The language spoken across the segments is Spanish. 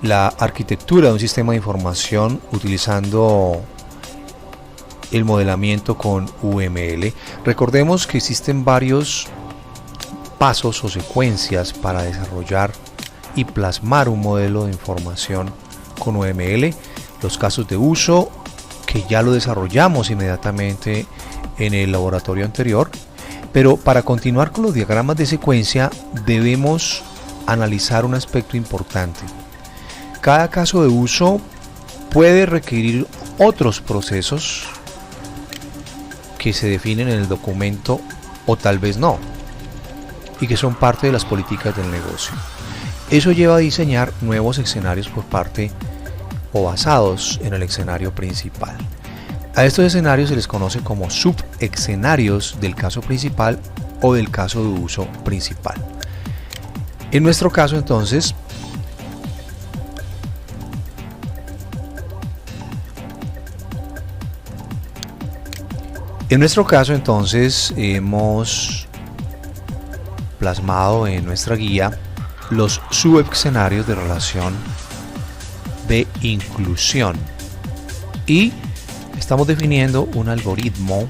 la arquitectura de un sistema de información utilizando el modelamiento con UML. Recordemos que existen varios pasos o secuencias para desarrollar y plasmar un modelo de información con UML. Los casos de uso, que ya lo desarrollamos inmediatamente en el laboratorio anterior, pero para continuar con los diagramas de secuencia debemos analizar un aspecto importante. Cada caso de uso puede requerir otros procesos que se definen en el documento o tal vez no, y que son parte de las políticas del negocio. Eso lleva a diseñar nuevos escenarios por parte o basados en el escenario principal. A estos escenarios se les conoce como subescenarios del caso principal o del caso de uso principal. En nuestro caso entonces, hemos plasmado en nuestra guía los subescenarios de relación de inclusión y estamos definiendo un algoritmo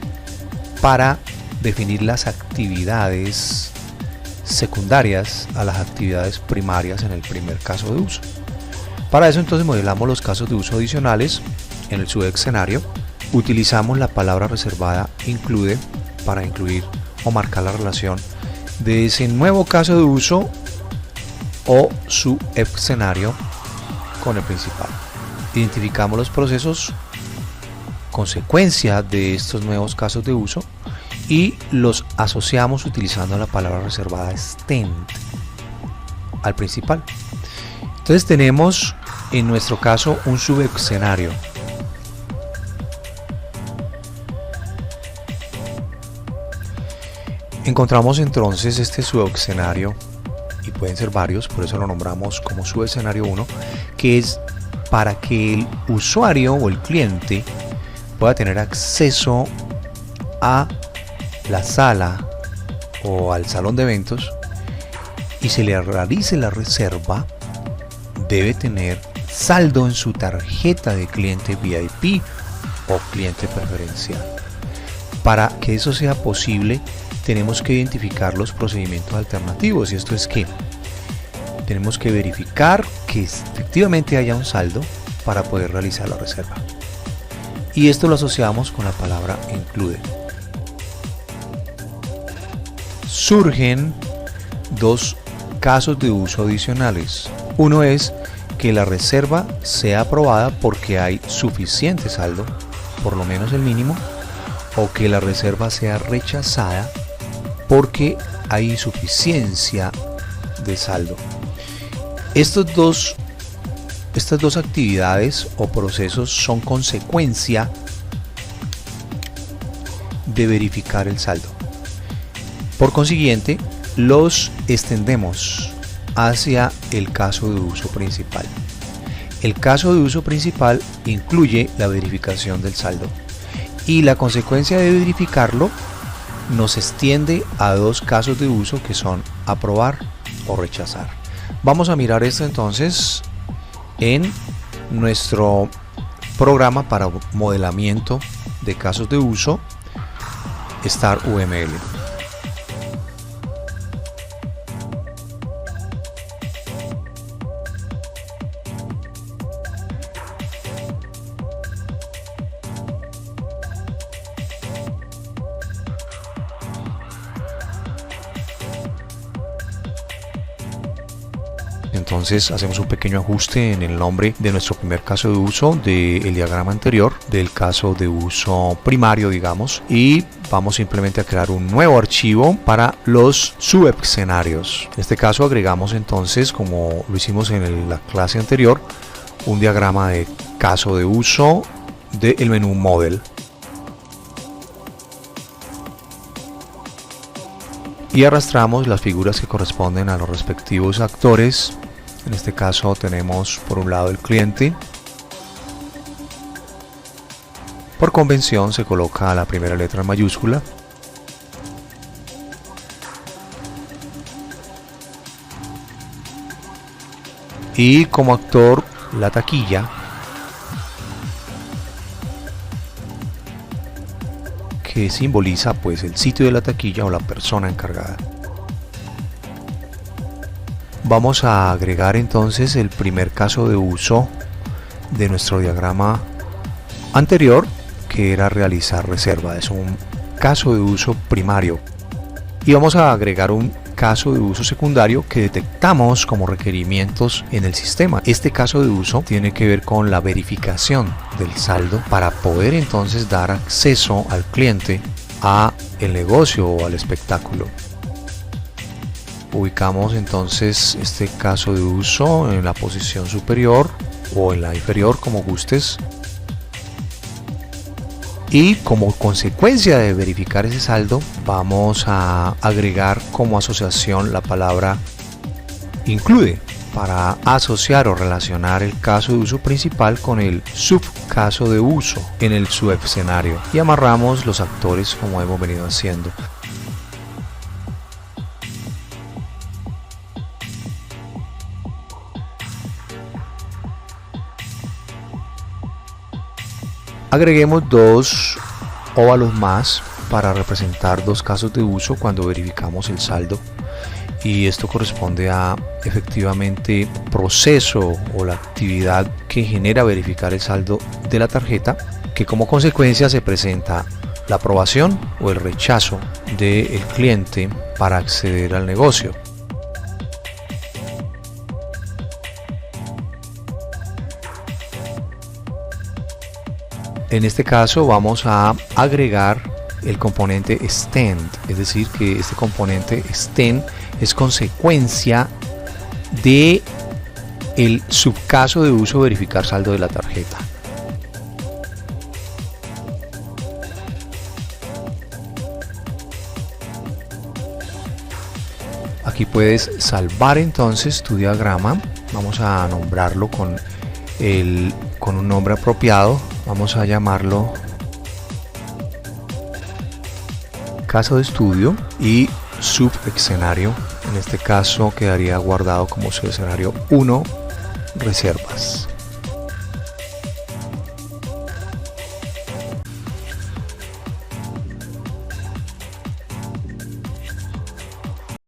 para definir las actividades secundarias a las actividades primarias en el primer caso de uso. Para eso entonces modelamos los casos de uso adicionales en el subescenario. Utilizamos la palabra reservada include para incluir o marcar la relación de ese nuevo caso de uso o subescenario con el principal. Identificamos los procesos consecuencia de estos nuevos casos de uso y los asociamos utilizando la palabra reservada extend al principal. Entonces tenemos en nuestro caso un subescenario. Encontramos entonces este subescenario, y pueden ser varios, por eso lo nombramos como subescenario 1, que es para que el usuario o el cliente pueda tener acceso a la sala o al salón de eventos y se le realice la reserva, debe tener saldo en su tarjeta de cliente VIP o cliente preferencial. Para que eso sea posible, tenemos que identificar los procedimientos alternativos, y esto es que tenemos que verificar que efectivamente haya un saldo para poder realizar la reserva, y esto lo asociamos con la palabra include. Surgen dos casos de uso adicionales. Uno es que la reserva sea aprobada porque hay suficiente saldo, por lo menos el mínimo, o que la reserva sea rechazada porque hay insuficiencia de saldo. Estas dos actividades o procesos son consecuencia de verificar el saldo. Por consiguiente, los extendemos hacia el caso de uso principal. El caso de uso principal incluye la verificación del saldo, y la consecuencia de verificarlo nos extiende a dos casos de uso que son aprobar o rechazar. Vamos a mirar esto entonces en nuestro programa para modelamiento de casos de uso Star UML. Entonces hacemos un pequeño ajuste en el nombre de nuestro primer caso de uso del diagrama anterior, del caso de uso primario, digamos, y vamos simplemente a crear un nuevo archivo para los subescenarios. En este caso agregamos entonces, como lo hicimos en la clase anterior, un diagrama de caso de uso del menú Model. Y arrastramos las figuras que corresponden a los respectivos actores. En este caso tenemos por un lado el cliente. Por convención se coloca la primera letra en mayúscula. y como actor la taquilla, que simboliza pues el sitio de la taquilla o la persona encargada. Vamos a agregar entonces el primer caso de uso de nuestro diagrama anterior, que era realizar reserva. Es un caso de uso primario, y vamos a agregar un caso de uso secundario que detectamos como requerimientos en el sistema. Este caso de uso tiene que ver con la verificación del saldo para poder entonces dar acceso al cliente a el negocio o al espectáculo. Ubicamos entonces este caso de uso en la posición superior o en la inferior, como gustes. Y como consecuencia de verificar ese saldo, vamos a agregar como asociación la palabra include para asociar o relacionar el caso de uso principal con el subcaso de uso en el subescenario, y amarramos los actores como hemos venido haciendo. Agreguemos dos óvalos más para representar dos casos de uso cuando verificamos el saldo, y esto corresponde a efectivamente proceso o la actividad que genera verificar el saldo de la tarjeta, que como consecuencia se presenta la aprobación o el rechazo del cliente para acceder al negocio. En este caso vamos a agregar el componente extend, es decir, que este componente extend es consecuencia de el subcaso de uso verificar saldo de la tarjeta. Aquí puedes salvar entonces tu diagrama. Vamos a nombrarlo con un nombre apropiado. Vamos a llamarlo caso de estudio y subescenario. En este caso quedaría guardado como subescenario 1, reservas.